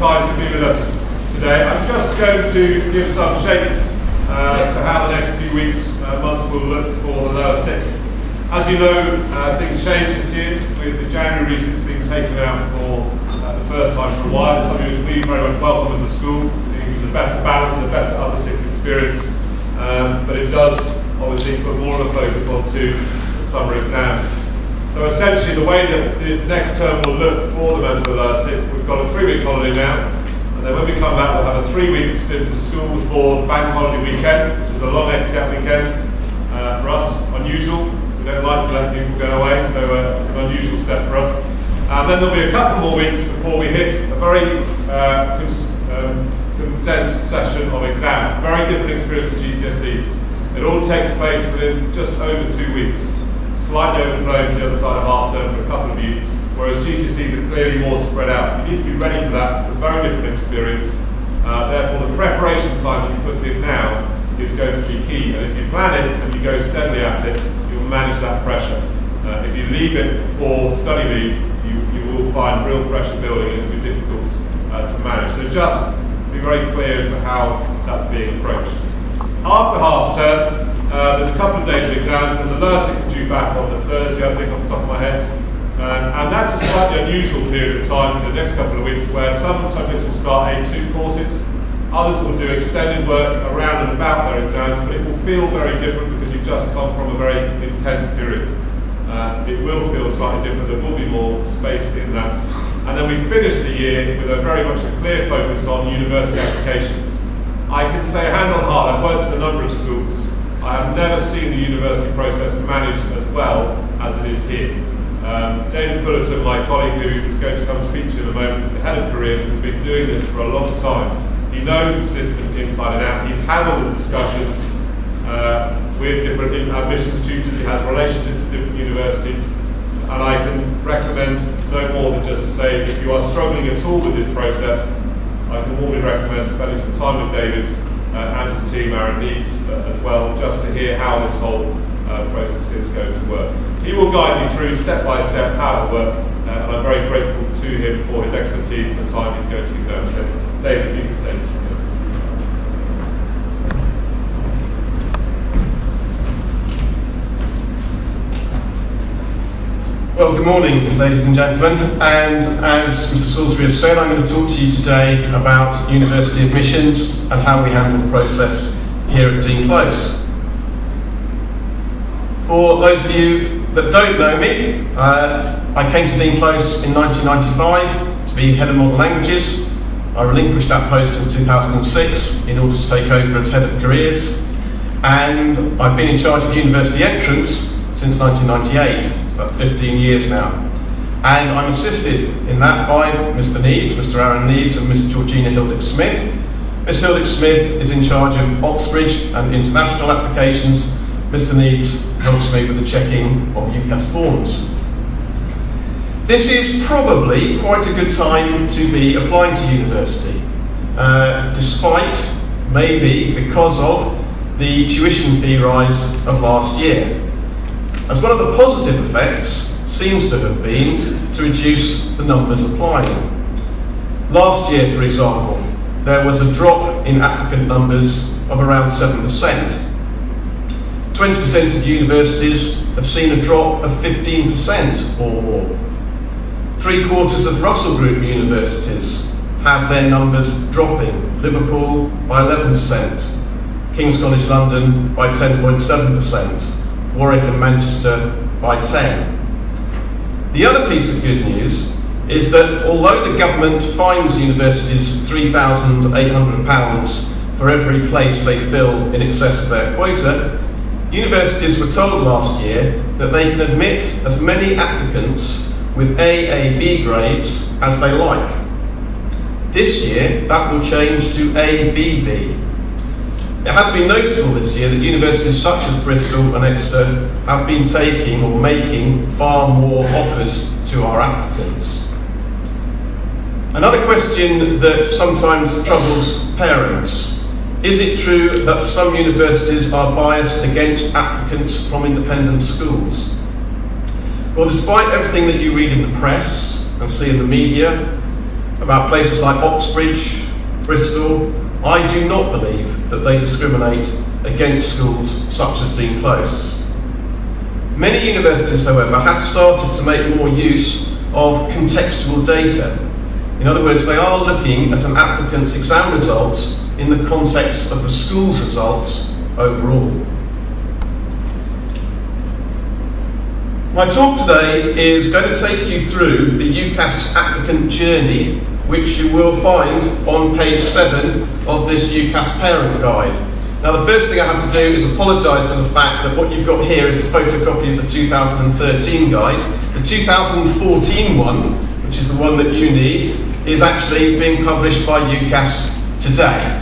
time to be with us today. I'm just going to give some shape to how the next few weeks, months will look for the lower sixth. As you know, things change this year with the January receipts being taken out for the first time for a while. It's something that we very much welcome as a school. It was a better balance and a better upper sixth experience, but it does obviously put more of a focus onto the summer exams. So essentially the way that the next term will look for the members of the lower sixth, we've got a 3-week holiday now, and then when we come back we'll have a 3-week stint of school before the bank holiday weekend, which is a long exec weekend for us, unusual. We don't like to let people go away, so it's an unusual step for us. And then there'll be a couple more weeks before we hit a very condensed session of exams. Very different experience to GCSEs. It all takes place within just over 2 weeks. Slightly overflowing to the other side of half term for a couple of you, whereas GCSEs are clearly more spread out. You need to be ready for that. It's a very different experience. Therefore, the preparation time that you put in now is going to be key. And if you plan it and you go steadily at it, you'll manage that pressure. If you leave it for study leave, you will find real pressure building and it'll be difficult to manage. So just be very clear as to how that's being approached. After half term, there's a couple of days of exams. There's a nursing due back on the Thursday, I think, off the top of my head. And that's a slightly unusual period of time in the next couple of weeks where some subjects will start A2 courses, others will do extended work around and about their exams, but it will feel very different because you've just come from a very intense period. It will feel slightly different, there will be more space in that. And then we finish the year with a very much a clear focus on university applications. I can say hand on heart, I've worked in a number of schools, I have never seen the university process managed as well as it is here. David Fullerton, my colleague who is going to come and speak to you in a moment, is the head of careers and has been doing this for a long time. He knows the system inside and out. He's handled the discussions with different admissions tutors. He has relationships with different universities. And I can recommend no more than just to say, if you are struggling at all with this process, I can warmly recommend spending some time with David and his team, Aaron Needs, as well, just to hear how this whole process is going to work. He will guide you through step by step how it will work, and I'm very grateful to him for his expertise and the time he's going to give them. So, David, if you can take it. Well, good morning, ladies and gentlemen, and as Mr. Salisbury has said, I'm going to talk to you today about university admissions and how we handle the process here at Dean Close. For those of you that don't know me, I came to Dean Close in 1995 to be Head of Modern Languages. I relinquished that post in 2006 in order to take over as Head of Careers, and I've been in charge of university entrance since 1998, so that's 15 years now. And I'm assisted in that by Mr. Needs, Mr. Aaron Needs and Miss Georgina Hildick-Smith. Miss Hildick-Smith is in charge of Oxbridge and international applications. Mr. Needs helps me with the checking of UCAS forms. This is probably quite a good time to be applying to university, despite, maybe because of, the tuition fee rise of last year. As one of the positive effects seems to have been to reduce the numbers applying. Last year, for example, there was a drop in applicant numbers of around 7%. 20% of universities have seen a drop of 15% or more. 3/4 of Russell Group universities have their numbers dropping. Liverpool by 11%, King's College London by 10.7%, Warwick and Manchester by 10. The other piece of good news is that although the government fines universities £3,800 for every place they fill in excess of their quota, universities were told last year that they can admit as many applicants with AAB grades as they like. This year, that will change to ABB. It has been noticeable this year that universities such as Bristol and Exeter have been taking or making far more offers to our applicants. Another question that sometimes troubles parents: is it true that some universities are biased against applicants from independent schools? Well, despite everything that you read in the press and see in the media about places like Oxbridge, Bristol, I do not believe that they discriminate against schools such as Dean Close. Many universities, however, have started to make more use of contextual data. In other words, they are looking at an applicant's exam results in the context of the school's results overall. My talk today is going to take you through the UCAS applicant journey, which you will find on page 7 of this UCAS parent guide. Now, the first thing I have to do is apologise for the fact that what you've got here is a photocopy of the 2013 guide. The 2014 one, which is the one that you need, is actually being published by UCAS today.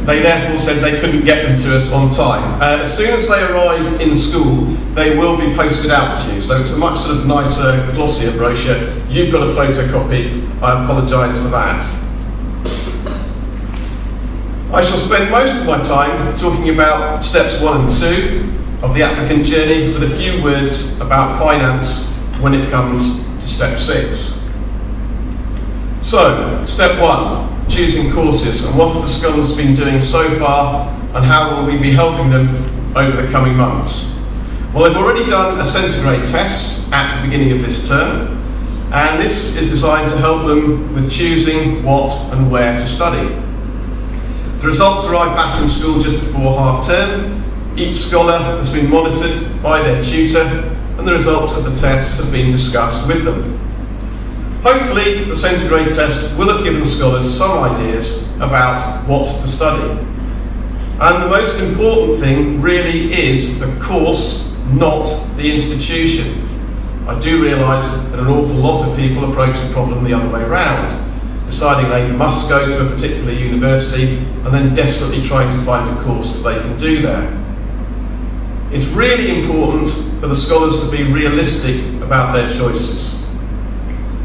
They therefore said they couldn't get them to us on time. As soon as they arrive in school, they will be posted out to you. So it's a much sort of nicer, glossier brochure. You've got a photocopy. I apologise for that. I shall spend most of my time talking about steps 1 and 2 of the applicant journey, with a few words about finance when it comes to step 6. So, step 1, choosing courses, and what have the scholars been doing so far, and how will we be helping them over the coming months? Well, they've already done a centigrade test at the beginning of this term, and this is designed to help them with choosing what and where to study. The results arrive back in school just before half term. Each scholar has been monitored by their tutor, and the results of the tests have been discussed with them. Hopefully, the centigrade test will have given scholars some ideas about what to study. And the most important thing really is the course, not the institution. I do realise that an awful lot of people approach the problem the other way around, deciding they must go to a particular university and then desperately trying to find a course that they can do there. It's really important for the scholars to be realistic about their choices.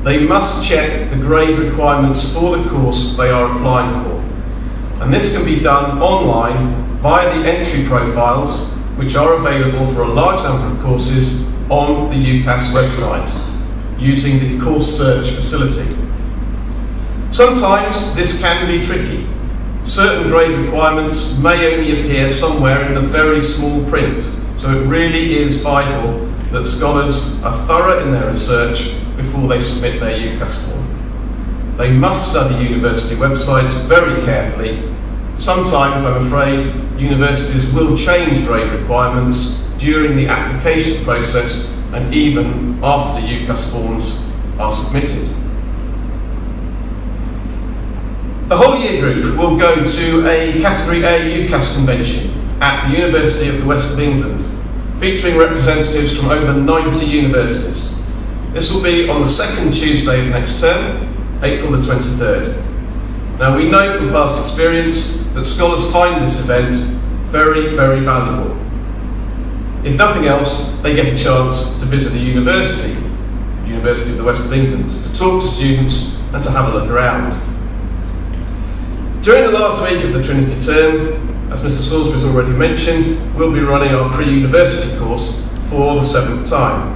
They must check the grade requirements for the course they are applying for. And this can be done online via the entry profiles, which are available for a large number of courses on the UCAS website, using the course search facility. Sometimes this can be tricky. Certain grade requirements may only appear somewhere in the very small print, so it really is vital that scholars are thorough in their research before they submit their UCAS form. They must study university websites very carefully. Sometimes, I'm afraid, universities will change grade requirements during the application process and even after UCAS forms are submitted. The whole year group will go to a Category A UCAS convention at the University of the West of England, featuring representatives from over 90 universities. This will be on the second Tuesday of next term, April the 23rd. Now, we know from past experience that scholars find this event very, very valuable. If nothing else, they get a chance to visit a university, the University of the West of England, to talk to students and to have a look around. During the last week of the Trinity term, as Mr. Salisbury's already mentioned, we'll be running our pre-university course for the 7th time.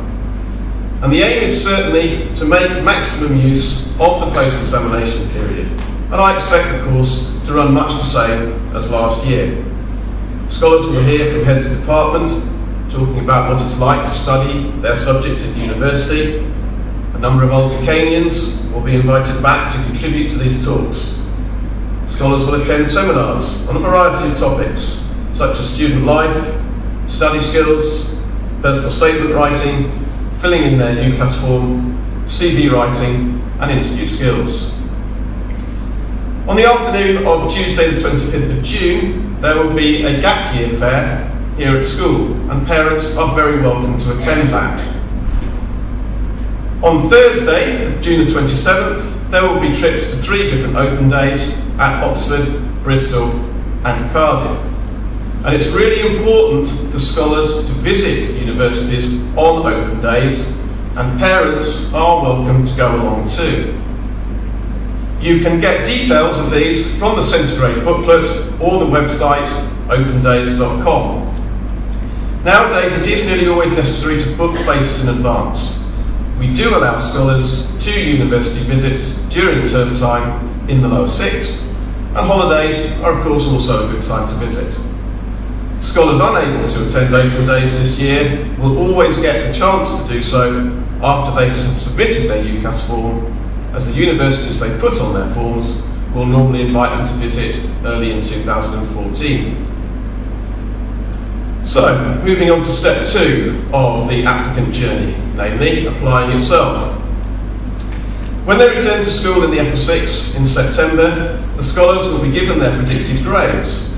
And the aim is certainly to make maximum use of the post-examination period, and I expect the course to run much the same as last year. Scholars will hear from heads of department talking about what it's like to study their subject at university. A number of old Decanians will be invited back to contribute to these talks. Scholars will attend seminars on a variety of topics, such as student life, study skills, personal statement writing, filling in their UCAS form, CV writing, and interview skills. On the afternoon of Tuesday the 25th of June, there will be a gap year fair here at school, and parents are very welcome to attend that. On Thursday, June the 27th, there will be trips to 3 different open days at Oxford, Bristol and Cardiff. And it's really important for scholars to visit universities on open days, and parents are welcome to go along too. You can get details of these from the centigrade booklet or the website opendays.com. Nowadays it is nearly always necessary to book places in advance. we do allow scholars 2 university visits during term time in the lower 6th, and holidays are of course also a good time to visit. Scholars unable to attend Open Days this year will always get the chance to do so after they've submitted their UCAS form, as the universities they put on their forms will normally invite them to visit early in 2014. So, moving on to step 2 of the applicant journey, namely applying yourself. When they return to school in the upper 6 in September, the scholars will be given their predicted grades.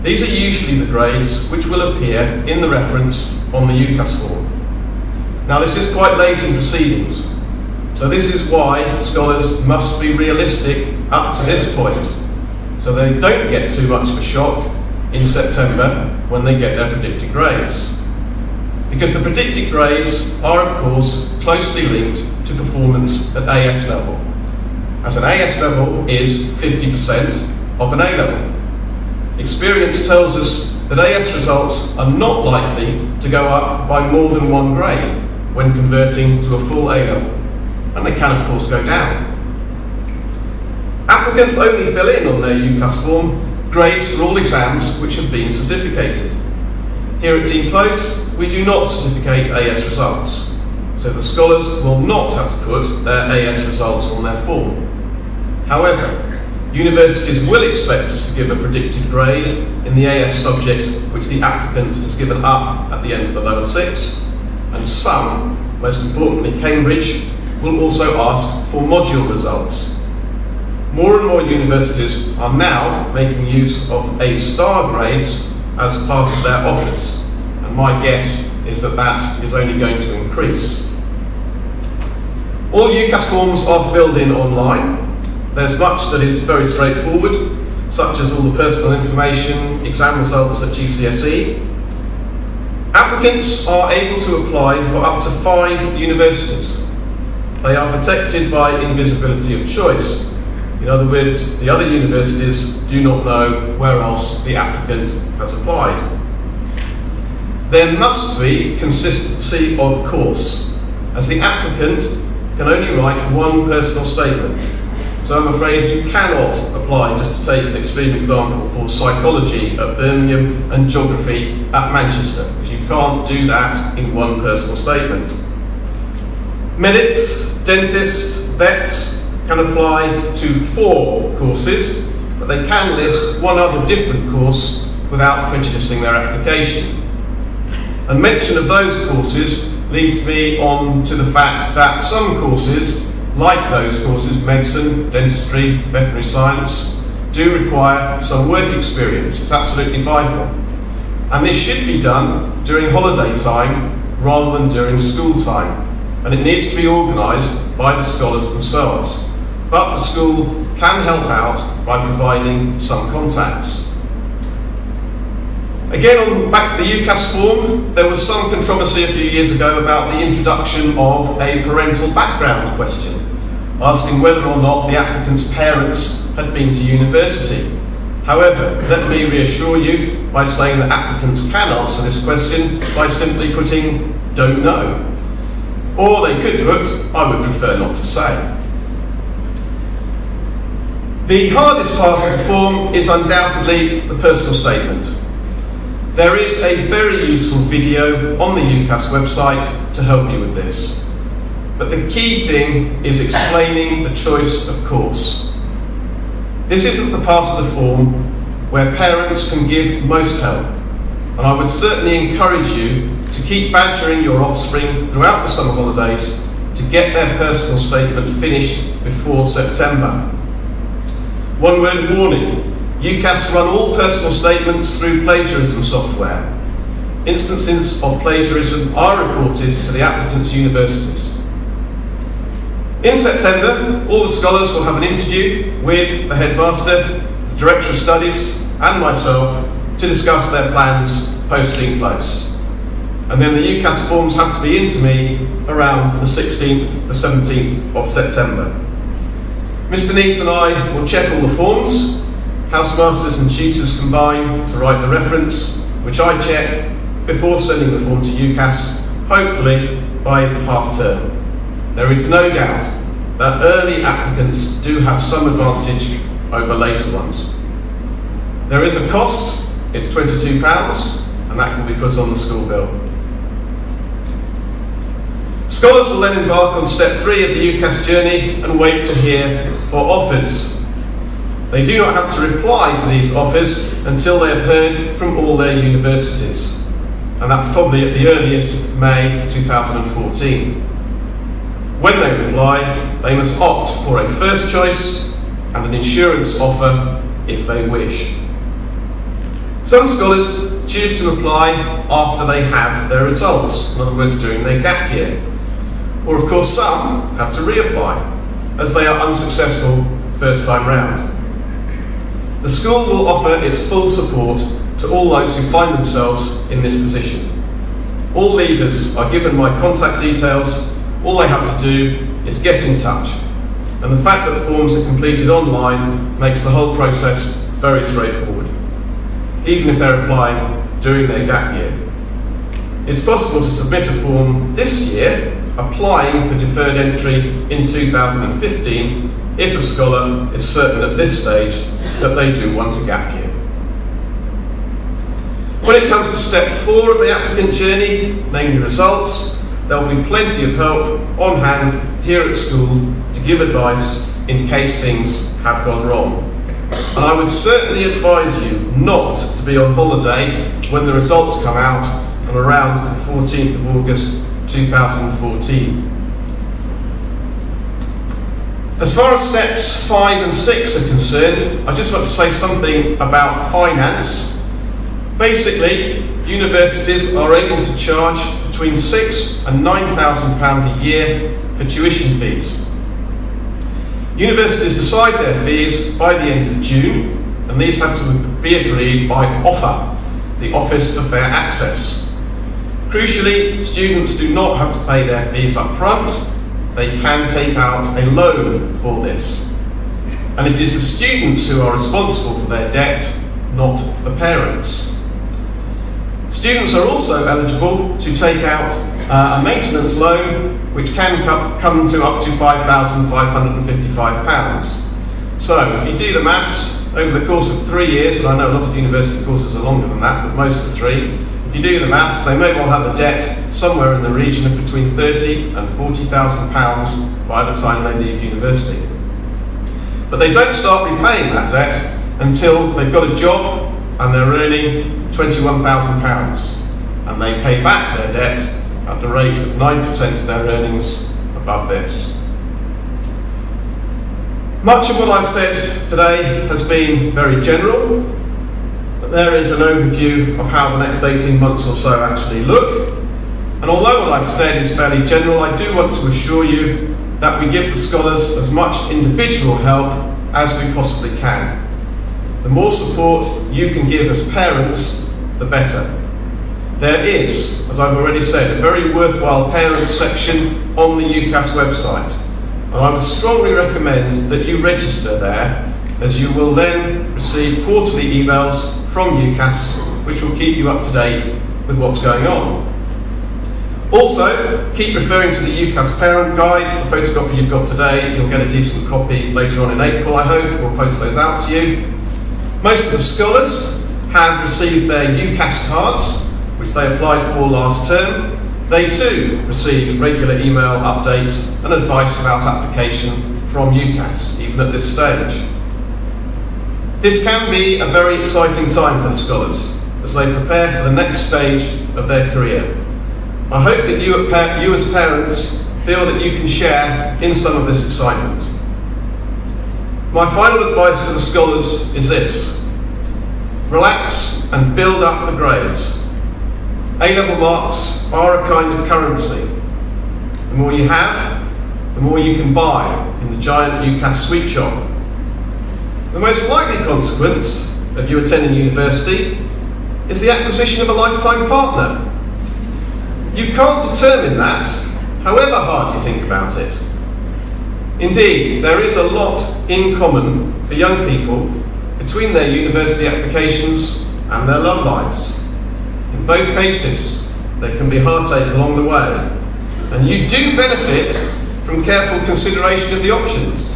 These are usually the grades which will appear in the reference on the UCAS form. Now this is quite late in proceedings, so this is why scholars must be realistic up to this point, so they don't get too much of a shock in September when they get their predicted grades. Because the predicted grades are of course closely linked to performance at AS level, as an AS level is 50% of an A level. Experience tells us that AS results are not likely to go up by more than 1 grade when converting to a full A level, and they can of course go down. Applicants only fill in on their UCAS form grades for all exams which have been certificated. Here at Dean Close, we do not certificate AS results, so the scholars will not have to put their AS results on their form. However, universities will expect us to give a predicted grade in the AS subject which the applicant has given up at the end of the lower 6, and some, most importantly Cambridge, will also ask for module results. More and more universities are now making use of A-star grades as part of their offers, and my guess is that that is only going to increase. All UCAS forms are filled in online. There's much that is very straightforward, such as all the personal information, exam results at GCSE. Applicants are able to apply for up to 5 universities. They are protected by invisibility of choice. In other words, the other universities do not know where else the applicant has applied. There must be consistency of course, as the applicant can only write 1 personal statement. So I'm afraid you cannot apply, just to take an extreme example, for psychology at Birmingham and geography at Manchester, because you can't do that in 1 personal statement. Medics, dentists, vets can apply to 4 courses, but they can list 1 other different course without prejudicing their application. And mention of those courses leads me on to the fact that some courses, like those courses, medicine, dentistry, veterinary science, do require some work experience. It's absolutely vital. And this should be done during holiday time rather than during school time. And it needs to be organised by the scholars themselves. But the school can help out by providing some contacts. Again, back to the UCAS form, there was some controversy a few years ago about the introduction of a parental background question, asking whether or not the applicant's parents had been to university. However, let me reassure you by saying that applicants can answer this question by simply putting "don't know." Or they could put "I would prefer not to say." The hardest part of the form is undoubtedly the personal statement. There is a very useful video on the UCAS website to help you with this. But the key thing is explaining the choice of course. This isn't the part of the form where parents can give most help, and I would certainly encourage you to keep badgering your offspring throughout the summer holidays to get their personal statement finished before September. One word of warning: UCAS run all personal statements through plagiarism software. Instances of plagiarism are reported to the applicant's universities. In September, all the scholars will have an interview with the headmaster, the director of studies, and myself to discuss their plans post-Dean Close. And then the UCAS forms have to be into me around the 16th, the 17th of September. Mr. Needs and I will check all the forms. Housemasters and tutors combine to write the reference, which I check before sending the form to UCAS, hopefully by half term. there is no doubt that early applicants do have some advantage over later ones. There is a cost, it's £22, and that can be put on the school bill. Scholars will then embark on step 3 of the UCAS journey and wait to hear for offers. They do not have to reply to these offers until they have heard from all their universities, and that's probably at the earliest May 2014. When they reply, they must opt for a first choice and an insurance offer if they wish. Some scholars choose to apply after they have their results, in other words during their gap year. Or of course some have to reapply as they are unsuccessful first time round. The school will offer its full support to all those who find themselves in this position. All leavers are given my contact details. All they have to do is get in touch. And the fact that forms are completed online makes the whole process very straightforward, even if they're applying during their gap year. It's possible to submit a form this year applying for deferred entry in 2015 if a scholar is certain at this stage that they do want a gap year. When it comes to step 4 of the applicant journey, namely results, there will be plenty of help on hand here at school to give advice in case things have gone wrong. And I would certainly advise you not to be on holiday when the results come out on around the 14th of August 2014. As far as steps 5 and 6 are concerned, I just want to say something about finance. Basically, universities are able to charge between £6,000 and £9,000 a year for tuition fees. Universities decide their fees by the end of June, and these have to be agreed by OFFA, the Office of Fair Access. Crucially, students do not have to pay their fees up front. They can take out a loan for this. And it is the students who are responsible for their debt, not the parents. Students are also eligible to take out a maintenance loan, which can come to up to £5,555. So, if you do the maths, over the course of 3 years, and I know a lot of university courses are longer than that, but most are 3, if you do the maths, they may well have a debt somewhere in the region of between £30,000 and £40,000 by the time they leave university. But they don't start repaying that debt until they've got a job and they're earning £21,000, and they pay back their debt at the rate of 9% of their earnings above this. Much of what I've said today has been very general, but there is an overview of how the next 18 months or so actually look. And although what I've said is fairly general, I do want to assure you that we give the scholars as much individual help as we possibly can. The more support you can give as parents, the better. There is, as I've already said, a very worthwhile parents section on the UCAS website. And I would strongly recommend that you register there, as you will then receive quarterly emails from UCAS, which will keep you up to date with what's going on. Also, keep referring to the UCAS parent guide, the photocopy you've got today. You'll get a decent copy later on in April, I hope. We'll post those out to you. Most of the scholars have received their UCAS cards, which they applied for last term. They too receive regular email updates and advice about application from UCAS, even at this stage. This can be a very exciting time for the scholars as they prepare for the next stage of their career. I hope that you as parents feel that you can share in some of this excitement. My final advice to the scholars is this: relax and build up the grades. A-level marks are a kind of currency. The more you have, the more you can buy in the giant UCAS sweet shop. The most likely consequence of you attending university is the acquisition of a lifetime partner. You can't determine that, however hard you think about it. Indeed, there is a lot in common for young people between their university applications and their love lives. In both cases, there can be heartache along the way, and you do benefit from careful consideration of the options.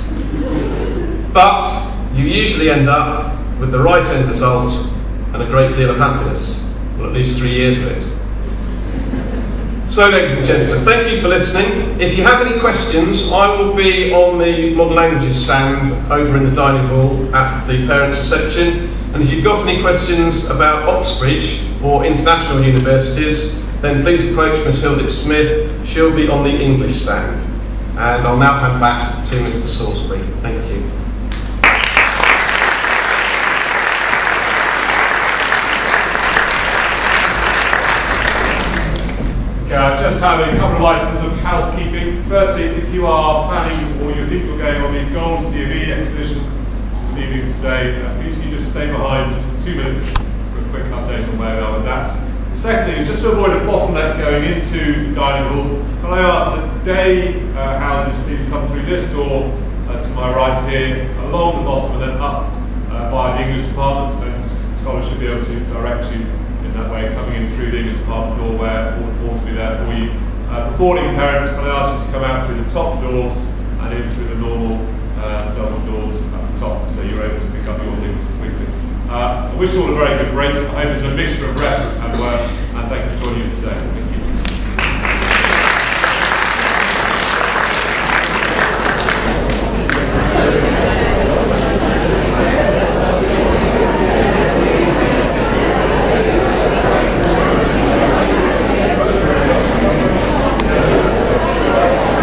But you usually end up with the right end result and a great deal of happiness, or at least 3 years of it. So, ladies and gentlemen, thank you for listening. If you have any questions, I will be on the Modern Languages stand over in the dining hall at the parents' reception. And if you've got any questions about Oxbridge or international universities, then please approach Miss Hilditch Smith. She'll be on the English stand. And I'll now hand back to Mr. Salisbury. Thank you. Just having a couple of items of housekeeping. Firstly, if you are planning or you think you're going on the Gold DME exhibition leaving today, please can you just stay behind for 2 minutes for a quick update on where we are with that. Secondly, just to avoid a bottleneck going into the dining hall, can I ask that day houses please come through this door to my right here, along the bottom and then up via the English department, and scholars should be able to direct you in that way, coming in through the English department door where all the forms will be there for you. For boarding parents, can I ask you to come out through the top doors and in through the normal double doors at the top, so you're able to pick up your things quickly. I wish you all a very good break. I hope it's a mixture of rest and work, and thank you for joining us today.